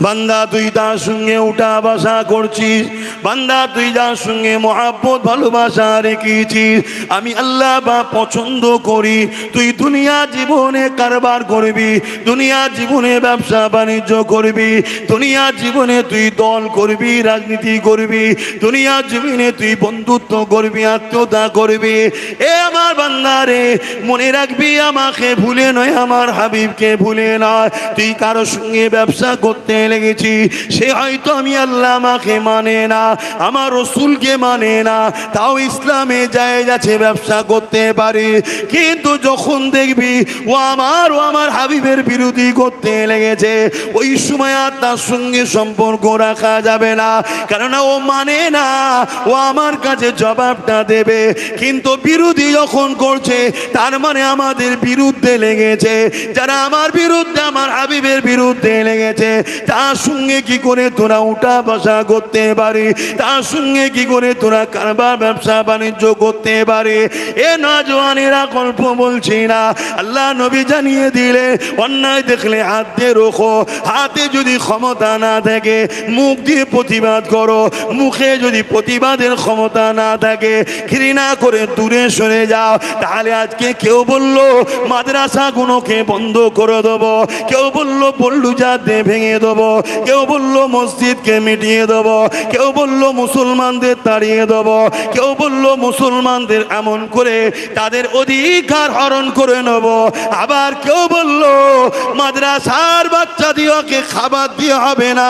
বান্দা তুই তার সঙ্গে উঠা বসা করছিস, বান্দা তুই যার সঙ্গে মহাব্বত ভালোবাসা রেখেছিস, আমি আল্লাহ বা পছন্দ করি তুই দুনিয়া জীবনে কারবার করবি, দুনিয়া জীবনে ব্যবসা বাণিজ্য করবি, দুনিয়া জীবনে তুই দল করবি, রাজনীতি করবি, দুনিয়া জীবনে তুই বন্ধুত্ব করবি, আত্মীয়তা করবি। এ আমার বান্দা রে, মনে রাখবি আমাকে ভুলে নয়, আমার হাবিবকে ভুলে নয়। তুই কারো সঙ্গে ব্যবসা করতে লেগেছি, সে হয়তো আমি আল্লাহ আমাকে মানে না, আমার রসুলকে মানে না, তাও ইসলামে জায়েজ আছে ব্যবসা করতে পারি। কিন্তু যখন দেখবি ও আমার হাবিবের বিরোধী করতে লেগেছে, ওই সময় আর তার সঙ্গে সম্পর্ক রাখা যাবে না, কেননা ও মানে না, ও আমার কাছে জবাবটা দেবে। কিন্তু বিরোধী যখন করছে তার মানে আমাদের বিরুদ্ধে লেগেছে। যারা আমার বিরুদ্ধে, আমার হাবিবের বিরুদ্ধে লেগেছে, তার সঙ্গে কি করে তোরা উঠা বসা করতে পারি, তার সঙ্গে কি করে তোরা কারবার ব্যবসা বাণিজ্য করতে পারে? এ নওজওয়ানেরা গল্প বলছি না, আল্লাহ নবী জানিয়ে দিলে অন্যায় দেখলে হাত দিয়ে রোখো, হাতে যদি ক্ষমতা না থাকে মুখ দিয়ে প্রতিবাদ করো, মুখে যদি প্রতিবাদের ক্ষমতা না থাকে ঘৃণা করে দূরে সরে যাও। তাহলে আজকে কেউ বললো মাদ্রাসাগুলোকে বন্ধ করে দেবো, কেউ বললো পল্লুজাতে ভেঙে দেবো, কেউ বললো মসজিদকে মিটিয়ে দেবো, কেউ বললো মুসলমানদের তাড়িয়ে দেবো, কেউ বললো মুসলমানদের এমন করে তাদের অধিকার হরণ করে নেব, আবার কেউ বললো মাদ্রাসার বাচ্চা দিওকে খাবার দিয়ে হবে না,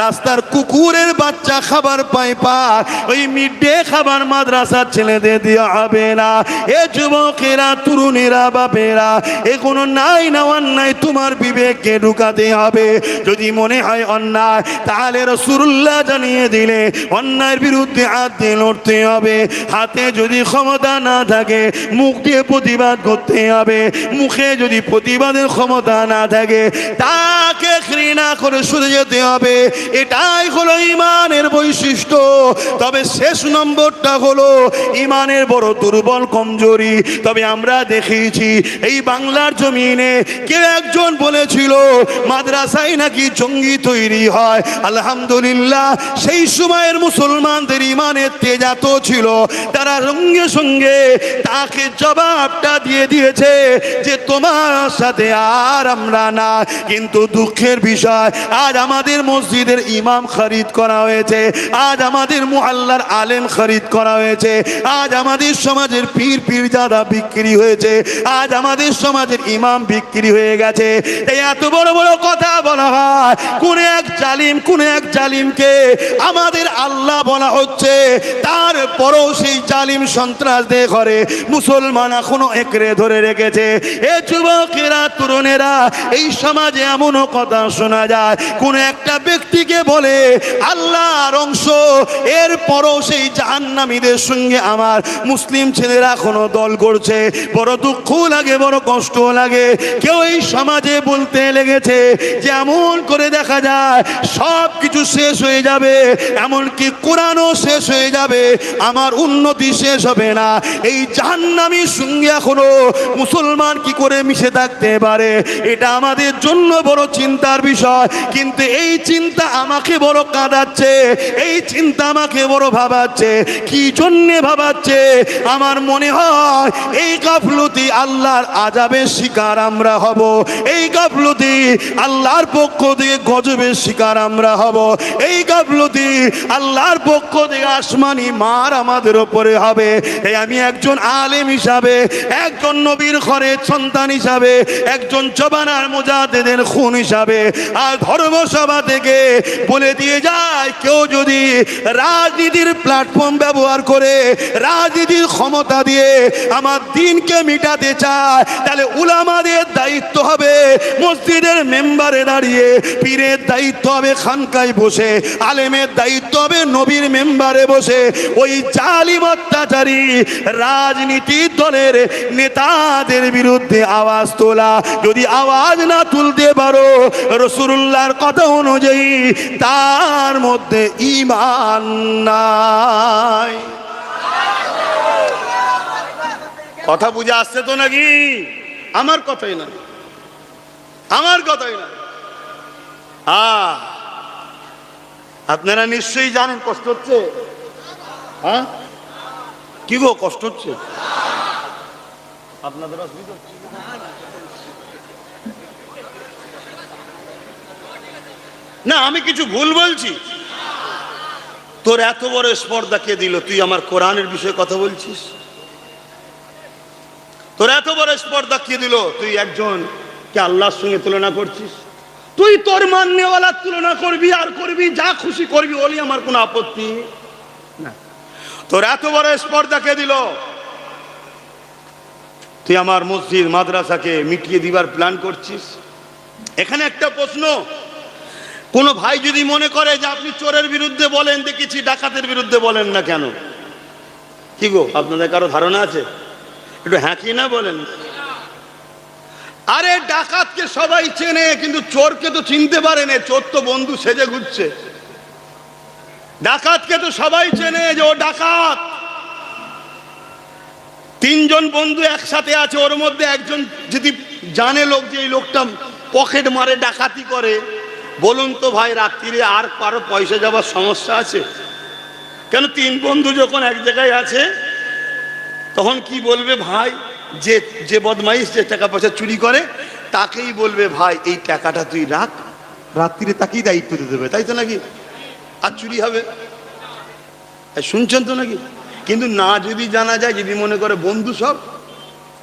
রাস্তার কুকুরের বাচ্চা খাবার পায় পাক, ওই মিড ডে খাবার মাদ্রাসার ছেলেদের দেওয়া হবে না। এ যুবকেরা, তরুণেরা, বাপেরা, এ কোনো নাই না অন্যায় তোমার বিবেককে ঢুকাতে হবে। যদি মনে হয় অন্যায়, তাহলে রাসূলুল্লাহ জানিয়ে দিলে অন্যায়ের বিরুদ্ধে হাত দিয়ে লড়তে হবে। হাতে যদি ক্ষমতা না থাকে মুখ দিয়ে প্রতিবাদ করতে হবে, মুখে যদি প্রতিবাদের ক্ষমতা না থাকে তাকে ঘৃণা করে সরে যেতে হবে। এটাই হলো ইমানের বৈশিষ্ট্য। তবে শেষ নম্বরটা হলো ইমানের বড় দুর্বল, কমজোরি। তবে আমরা দেখেছি এই বাংলার জমিনে কেউ একজন বলেছিল মাদ্রাসায় নাকি জঙ্গি তৈরি হয়। আলহামদুলিল্লাহ, সেই সময়ের মুসলমানদের ইমানের তেজ এত ছিল, তারা সঙ্গে সঙ্গে তাকে জবাবটা দিয়ে দিয়েছে যে তোমার সাথে আর আমরা না। কিন্তু দুঃখের বিষয়, আজ আমাদের মসজিদের ইমাম খরিদ করা হয়েছে, আজ আমাদের মুহাল্লার আলেম খরিদ করা হয়েছে, আজ আমাদের সমাজের পীর পীরজাদা বিক্রি হয়েছে, আজ আমাদের সমাজের ইমাম বিক্রি হয়ে গেছে। এই এত বড় বড় কথা বলা হয়, কোন এক জালিমকে আমাদের আল্লাহ বলা হচ্ছে, তারপরও সেই জালিম সন্ত্রাসদের ঘরে মুসলমান এখনো একরে ধরে রেখেছে। এ যুবকেরা, তরুণেরা, এই সমাজে এমনও কথা শোনা যায় কোন একটা ব্যক্তিকে বলে আল্লাহর অংশ, এরপরও সেই জাহান্নামীদের সঙ্গে আমার মুসলিম ছেলেরা এখনো দল করছে। বড় দুঃখ লাগে, বড় কষ্ট লাগে। কেউ এই সমাজে বলতে লেগেছে যে এমন করে দেখা যায় সব কিছু শেষ হয়ে যাবে, এমনকি কোরআনও শেষ হয়ে যাবে, আমার উন্নতি শেষ হবে না। এই জাহান্নামীর সঙ্গে এখনো মুসলমান কি করে মিশে থাকতে পারে? এটা আমাদের জন্য বড় চিন্তার বিষয়। কিন্তু এই চিন্তা আমাকে বড় কাঁদাচ্ছে, এই চিন্তা আমাকে বড় ভাবাচ্ছে। কি জন্যে ভাবাচ্ছে? আমার মনে হয় এই গাফলতি আল্লাহর আযাবের শিকার আমরা হব, এই গাফলতি আল্লাহর পক্ষ থেকে গজবের শিকার আমরা হব, এই গাফলতি আল্লাহর পক্ষ থেকে আসমানি মার আমাদের উপরে হবে। এই আমি একজন আলেম হিসাবে, একজন নবীর ঘরের সন্তান হিসাবে, একজন জবানার মুজাদ্দিদের খুন হিসাবে আর ধর্মসভা থেকে বলে দিয়ে যায়, কেউ যদি রাজনীতির প্ল্যাটফর্ম ব্যবহার করে রাজনীতির ক্ষমতা দিয়ে আমার দিনকে মিটাতে চায়, তাহলে উলামাদের দায়িত্ব হবে মসজিদের মেম্বারে দাঁড়িয়ে, পীরের দায়িত্ব হবে খানকায় বসে, আলেমের দায়িত্ব হবে নবীর মেম্বারে বসে ওই জালিম অত্যাচারী রাজনীতি দলের নেতাদের বিরুদ্ধে আওয়াজ তোলা। যদি আওয়াজ না তুলতে পারো রাসূলুল্লাহর কথা অনুযায়ী, তার মধ্যে ঈমান নাই। কথা বুঝে আসছে তো নাকি? আমার কথাই না, আমার কথাই না। আপনারা নিশ্চয়ই জানেন কষ্ট হচ্ছে। হ্যাঁ কি গো কষ্ট হচ্ছে আপনাদের? অসুবিধা হচ্ছে না? আমি কিছু ভুল বলছি? তোর এত বড় স্পর্ধা কে দিল? তুই আমার কোরআনের বিষয়ে কথা বলছিস? তোর এত বড় স্পর্ধা কে দিল? তুই একজনকে আল্লাহর সঙ্গে তুলনা করছিস। তুই তোর মাননেওয়ালার তুলনা করবি আর করবি, যা খুশি করবি, বলি আমার কোনো আপত্তি না। তোর এত বড় স্পর্ধা কে দিল? তুই আমার মসজিদ মাদ্রাসাকে মিটিয়ে দিবার প্ল্যান করছিস। এখানে একটা প্রশ্ন, কোন ভাই যদি মনে করে যে আপনি চোরের বিরুদ্ধে বলেন দেখেছি, ডাকাতের বিরুদ্ধে বলেন না কেন? কি গো আপনাদের কারো ধারণা আছে? একটু হ্যাঁ কি না বলেন। আরে ডাকাতকে সবাই চেনে, কিন্তু চোরকে তো চিনতে পারে না। চোর তো বন্ধু সেজে ঘুরছে। ডাকাতকে তো সবাই চেনে যে ও ডাকাত। তিনজন বন্ধু একসাথে আছে, ওর মধ্যে একজন যদি জানে লোক যে এই লোকটা পকেট মারে, ডাকাতি করে, বলুন তো ভাই রাত্রিরে আর কারো পয়সা যাবার সমস্যা আছে? কেন তিন বন্ধু যখন এক জায়গায় আছে তখন কি বলবে? ভাই যে যে বদমাইশ, যে টাকা পয়সা চুরি করে, তাকেই বলবে ভাই এই টাকাটা তুই রাখ, রাত্রিরে তাকেই দায়িত্ব দিয়ে দেবে, তাই তো নাকি? আর চুরি হবে। শুনছেন তো নাকি? কিন্তু না যদি জানা যায়, যদি মনে করে বন্ধু সব,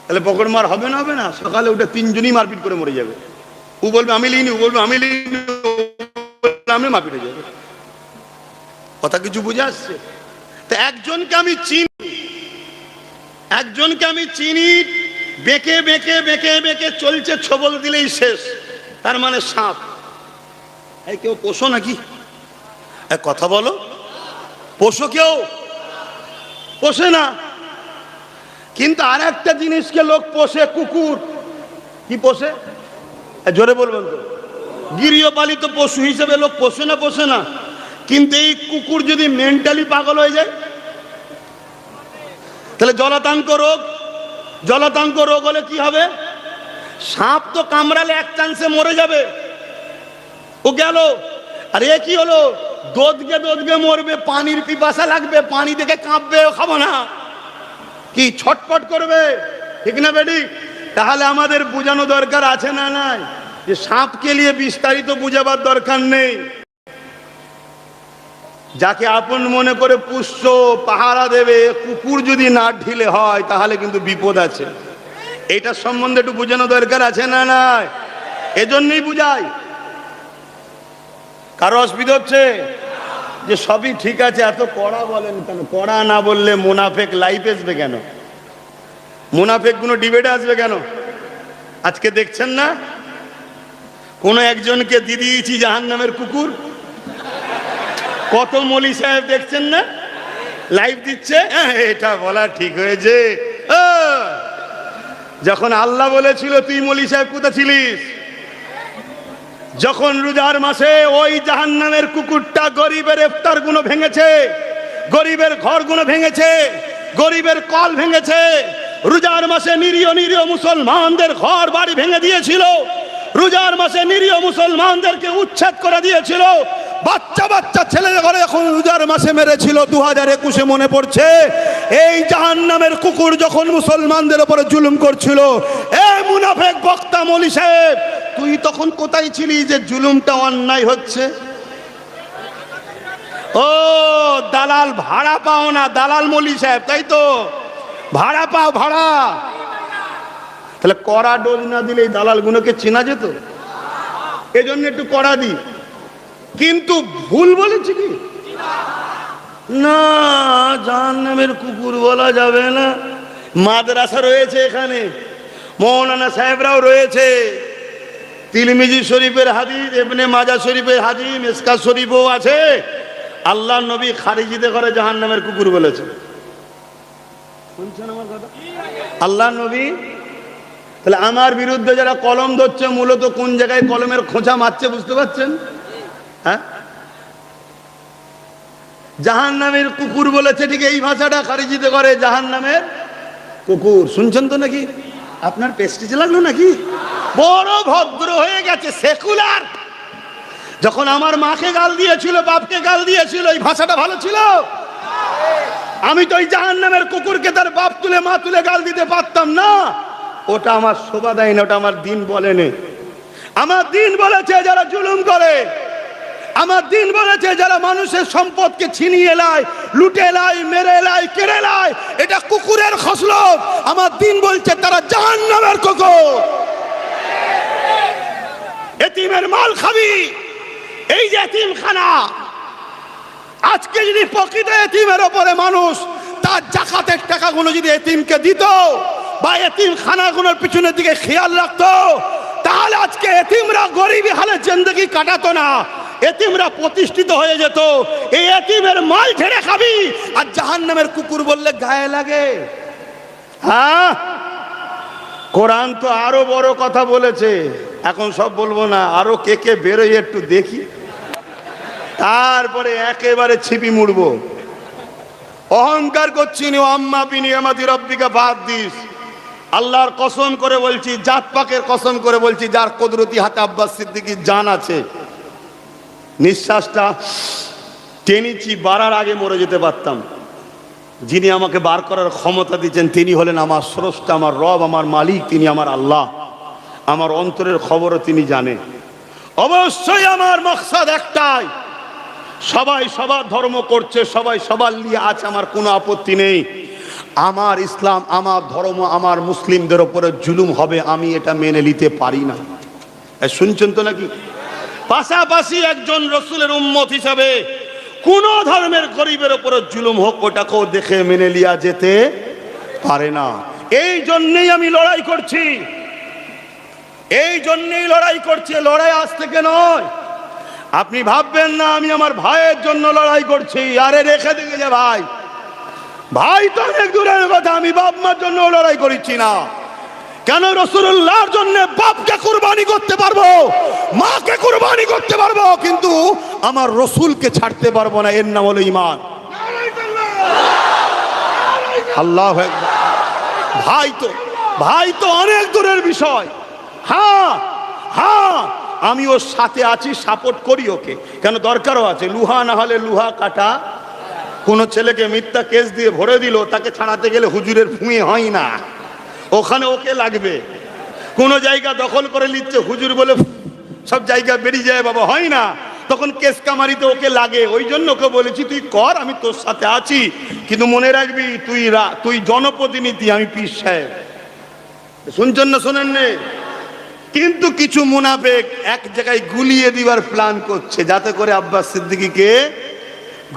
তাহলে পকেট মার হবে না? হবে না? সকালে উঠে তিনজনই মারপিট করে মরে যাবে। ও বলবে আমি লিনি, ও বলবে আমি লিনি, আমি মারপিট হয়ে যাবে। কথা কিছু বুঝে আসছে? তো একজনকে আমি চিনি, বেঁকে বেঁকে বেঁকে বেঁকে চলছে, ছবল দিলেই শেষ, তার মানে সাপ। এই কেউ পোষো নাকি? কথা বলো, পোষো? কেউ পোষে না। কিন্তু আর একটা জিনিসকে লোক পোষে, কুকুর। কি পোষে? জোরে বলবেন তো। গৃহপালিত পশু হিসেবে লোক পোষে না? পোষে না। কিন্তু এই কুকুর যদি মেন্টালি পাগল হয়ে যায়, তাহলে জলাতঙ্ক রোগ হলে কি হবে? সাপ তো কামড়ালে এক চান্সে মরে যাবে, ও গেল। আর এ কি হলো? দোদগে মরবে, পানির পিপাসা লাগবে, পানি দেখে কাঁপবে, খাবো না, কি ছটপট করবে, ঠিক না বেডি? তাহলে আমাদের বোঝানো দরকার আছে না নাই? যে সাপকে নিয়ে বিস্তারিত বুঝাবার দরকার নেই। যাকে আপন মনে করে পুষ্য পাহারা দেবে, কুকুর যদি না ঢিলে হয় তাহলে কিন্তু বিপদ আছে। এটা সম্বন্ধে একটু বোঝানো দরকার আছে না নাই? এজন্যই বুঝাই। কারো অসুবিধা হচ্ছে? যে সবই ঠিক আছে, এত কড়া বলেন কেন? কড়া না বললে মুনাফেক লাইফ আসবে কেন? মুনাফেক গুলো ডিবেটে আসবে কেন? আজকে দেখছেন না, কোন একজনকে দিয়ে দিয়েছি জাহান্নামের কুকুর। কত মলি সাহেব দেখছেন না, লাইভ দিচ্ছে। এটা বলা ঠিক হয়েছে? যখন আল্লাহ বলেছিল তুই মলি সাহেব কোথায় ছিলিস? যখন রোজার মাসে ওই জাহান্নামের কুকুরটা গরিবের ইফতার গুলো ভেঙেছে, গরিবের ঘর গুলো ভেঙেছে, গরিবের কল ভেঙেছে, রোজার মাসে নিরীহ মুসলমানদের ঘর বাড়ি ভেঙে দিয়েছিল, রোজার মাসে নিরীহ মুসলমানদেরকে উচ্ছেদ করে দিয়েছিল, বাচ্চা ছেলেদের ঘরে এখন রোজার মাসে মেরেছিল। 2021 মনে পড়ছে, এই জাহান্নামের কুকুর যখন মুসলমানদের উপরে জুলুম করছিল, এই মুনাফেক বক্তা মৌলী সাহেব, তুই তখন কোথায় ছিলি যে জুলুমটা অন্যায় হচ্ছে? ও দালাল, ভাড়া পাও না, দালাল মৌলী সাহেব, তাই তো? ভাড়া পাও, ভাড়া। তাহলে কড়া ডোজ না দিলে এই দালাল গুলোকে চেনা যেত? এজন্য একটু কড়া দিই। কিন্তু ভুল বলেছি কি না? জাহান্নামের কুকুর বলা যাবে না। মাদ্রাসা রয়েছে এখানে, মৌলানা সাহেবরাও রয়েছে, তিরমিজি শরীফের হাদিস, ইবনে মাজাহ শরীফের হাদিস, মিশকাত শরীফও আছে। আল্লাহ নবী খারিজিতে করে জাহান্নামের কুকুর বলেছে। শুনছেন আমার কথা? আল্লাহ নবী। তাহলে আমার বিরুদ্ধে যারা কলম ধরছে, মূলত কোন জায়গায় কলমের খোঁচা মারছে বুঝতে পারছেন? হ্যাঁ, জাহান্নামের কুকুর বলেছে, ঠিক এই ভাষাটা খারিজিতে করে জাহান্নামের কুকুর। শুনছেন তো নাকি? আপনার পেস্টিজে লাগলো নাকি? বড় ভদ্র হয়ে গেছে, সেকুলার। যখন আমার মাকে গাল দিয়েছিল, বাপকে গাল দিয়েছিল, এই ভাষাটা ভালো ছিল? আমি তো ওই জাহান্নামের কুকুরকে তার বাপ তুলে মা তুলে গাল দিতে পারতাম না। ওটা আমার শোভা দেয় না, ওটা আমার দিন বলেনি। আমার দিন বলেছে যারা জুলুম করে, আমার দিন বলেছে যারা মানুষের সম্পদকে ছিনিয়ে নেয়, লুটে নেয়, মেরে নেয়, কেড়ে নেয়, এটা কুকুরের খসলত। আমার দিন বলছে তারা জাহান্নামের কুকুর। এতিমের মাল খাবি, এই যে এতিমখানা, আজকে যদি প্রকৃত এতিমের ওপরে মানুষ তার জাকাতের টাকাগুলো যদি এতিমকে দিত বা এতিমখানাগুলোর পিছনের দিকে খেয়াল রাখতো, তাহলে আজকে এতিমরা গরিবী হালে জিন্দেগি কাটাতো না, এতিমরা প্রতিষ্ঠিত হয়ে যেত। এই এতিমের মাল ছেড়ে খাবি আর জাহান্নামের কুকুর বললে গায়ে লাগে? হ্যাঁ, কোরআন তো আরো বড় কথা বলেছে। এখন সব বলবো না, আরো কে কে বেরোয় একটু দেখি, তারপরে একেবারে ছিপি মুড়বো। অহংকার করছি নি, আম্মা বিনি আমাদের রব্বিকা বাহাদ্দিস, আল্লাহর কসম করে বলছি, জাত পাকের কসম করে বলছি, যার কুদরতি হাতে আব্বাস সিদ্দিকীর জান আছে, নিঃশ্বাসটা টেনেছি, বাড়ার আগে মরে যেতে পারতাম। যিনি আমাকে বার করার ক্ষমতা দিচ্ছেন তিনি হলেন আমার স্রষ্টা, আমার রব, আমার মালিক, তিনি আমার আল্লাহ। আমার অন্তরের খবরও তিনি জানেন। অবশ্যই আমার মকসদ একটাই, সবাই সবার ধর্ম করছে, সবাই সবার নিয়ে আছে, আমার কোনো আপত্তি নেই। আমার ইসলাম, আমার ধর্ম, আমার মুসলিমদের উপরে জুলুম হবে, আমি এটা মেনে নিতে পারি না। শুনছেন তো নাকি? পাশাপাশি একজন রসুলের উম্মত হিসাবে কোন ধর্মের গরিবের উপরে জুলুম হোক, ওটাকেও দেখে মেনে লিয়া যেতে পারে না। এই জন্যেই আমি লড়াই করছি, এই জন্যেই লড়াই করছি। লড়াই আজ থেকে নয়, আপনি ভাববেন না আমি আমার ভাইয়ের জন্য লড়াই করছি। আরে রেখে দিকে যে ভাই, ভাই তো অনেক দূরের কথা, আমি বাপ মার জন্য লড়াই করছি না। কেন? রাসূলুল্লাহর জন্য বাপকে কুরবানি করতে পারবো, মাকে কুরবানি করতে পারবো, কিন্তু আমার রসুলকে ছাড়তে পারবো না। এর নাম হলো ঈমান। আল্লাহু আকবার। ভাই তো অনেক দূরের বিষয়। হ্যাঁ হ্যাঁ, আমি ওর সাথে আছি, সাপোর্ট করি ওকে, কেন দরকারও আছে। লুহা না হলে লুহা কাটা। কোন ছেলেকে মিথ্যা কেস দিয়ে ভরে দিল, তাকে ছাড়াতে গেলে হুজুরের ফুঁয়ে হয় না, ওখানে ওকে লাগবে। কোন জায়গা দখল করে নিচ্ছে, হুজুর বলে সব জায়গা বেরিয়ে যায়, বাবা হয় না, তখন কেস কামারিতে ওকে লাগে। ওই জন্য ওকে বলেছি তুই কর, আমি তোর সাথে আছি, কিন্তু মনে রাখবি তুই জনপ্রতিনিধি, আমি পীর সাহেব। শুনছেন না? শোনেন নে? কিন্তু কিছু মুনাফিক এক জায়গায় গুলিয়ে দিবার প্ল্যান করছে, যাতে করে আব্বাস সিদ্দিকীকে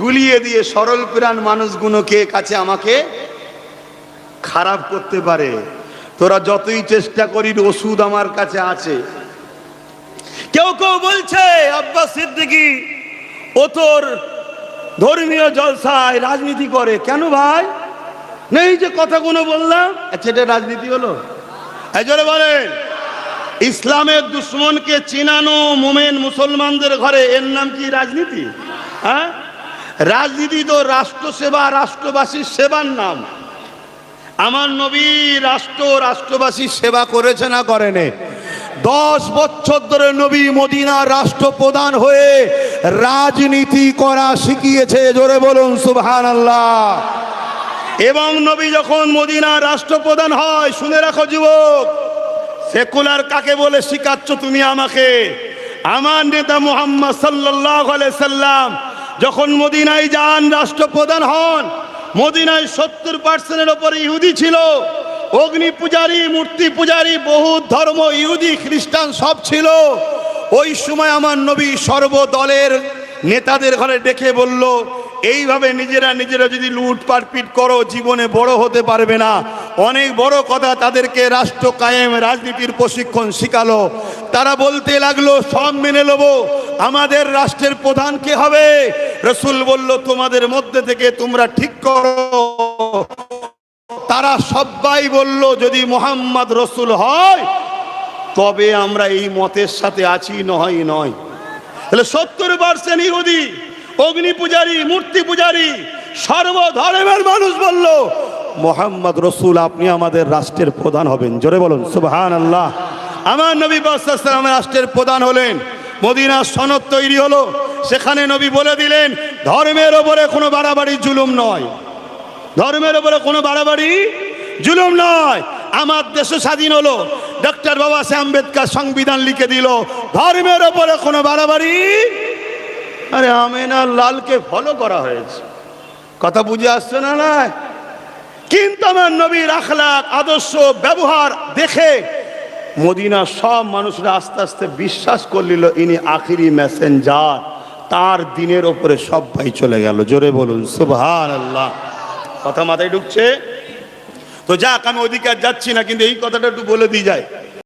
গুলিয়ে দিয়ে সরল প্রাণ মানুষগুলোকে কাছে আমাকে খারাপ করতে পারে। তোরা যতই চেষ্টা করিস, ওষুধ আমার কাছে আছে। কেউ কেউ বলছে আব্বাস সিদ্দিকী ও তোর ধর্মীয় জলসায় রাজনীতি করে। কেন ভাই? নেই যে কথাগুলো বললাম, আচ্ছা এটা রাজনীতি হলো? এই জোরে বলেন। ইসলামের দুশ্মনকে চিনানো মোমেন মুসলমানদের ঘরে, এর নাম কি রাজনীতি? হ্যাঁ, রাজনীতি তো রাষ্ট্র সেবা, রাষ্ট্রবাসীর সেবার নাম। আমার নবী রাষ্ট্রবাসীর সেবা করেছে না করেনি? 10 বছর ধরে নবী মদিনার রাষ্ট্রপ্রধান হয়ে রাজনীতি করা শিখিয়েছে। জোরে বলুন সুবহানাল্লাহ। এবং নবী যখন মদিনার রাষ্ট্রপ্রধান হয়, শুনে রাখো যুবক, সেকুলার কাকে বলে শিখাচ্ছ তুমি আমাকে? আমার নেতা মুহাম্মদ সাল্লাল্লাহু আলাইহি সাল্লাম যখন মদিনায় যান, রাষ্ট্রপ্রধান হন, মদিনায় 70% উপরে ইহুদি ছিল, অগ্নি পূজারী, মূর্তি পূজারী, বহু ধর্ম, ইহুদি খ্রিস্টান সব ছিল। ওই সময় আমার নবী সর্বদলের নেতাদের ঘরে ডেকে বলল, এইভাবে নিজেরা যদি লুটপাটপিট করো, জীবনে বড় হতে পারবে না। অনেক বড় কথা, তাদেরকে রাষ্ট্র কায়েম, রাজনীতির প্রশিক্ষণ শিখালো। তারা বলতে লাগলো সব মেনে নেবো, আমাদের রাষ্ট্রের প্রধান কে হবে? রাসূল বলল তোমাদের মধ্যে থেকে তোমরা ঠিক করো। তারা সবাই বলল যদি মুহাম্মদ রাসূল হয় তবে আমরা এই মতের সাথে আছি, নয়। তাহলে 70% ইহুদি, অগ্নি পূজারী, মূর্তি পূজারী, সর্বধর্মের মানুষ বলল মুহাম্মদ রাসূল আপনি আমাদের রাষ্ট্রের প্রধান হবেন। জোরে বলুন সুবহানাল্লাহ। আমার নবী সাল্লাল্লাহু আলাইহি ওয়াসাল্লাম রাষ্ট্রের প্রধান হলেন। মদিনা সনদ তৈরি হলো। সেখানে নবী বলে দিলেন ধর্মের ওপরে কোনো বাড়াবাড়ি জুলুম নয়, ধর্মের ওপরে কোনো বাড়াবাড়ি জুলুম নয়। আমার দেশ স্বাধীন হলো, ডক্টর বাবা সাহেব আম্বেদকর সংবিধান লিখে দিল, ধর্মের ওপরে কোনো বাড়াবাড়ি। আরে আমিনার লালকে ফলো করা হয়েছে, কথা বুঝে আসছে না? না, কিন্তু আমার নবীর আখলাক, আদর্শ, ব্যবহার দেখে মদিনার সব মানুষরা আস্তে আস্তে বিশ্বাস করলিল ইনি আখিরি মেসেঞ্জার। তার দিনের ওপরে সবাই চলে গেল। জোরে বলুন সুবহানাল্লাহ। কথা মাথায় ঢুকছে তো? যাক, আমি ওদিকে আর যাচ্ছি না, কিন্তু এই কথাটা একটু বলে দিয়ে যায়।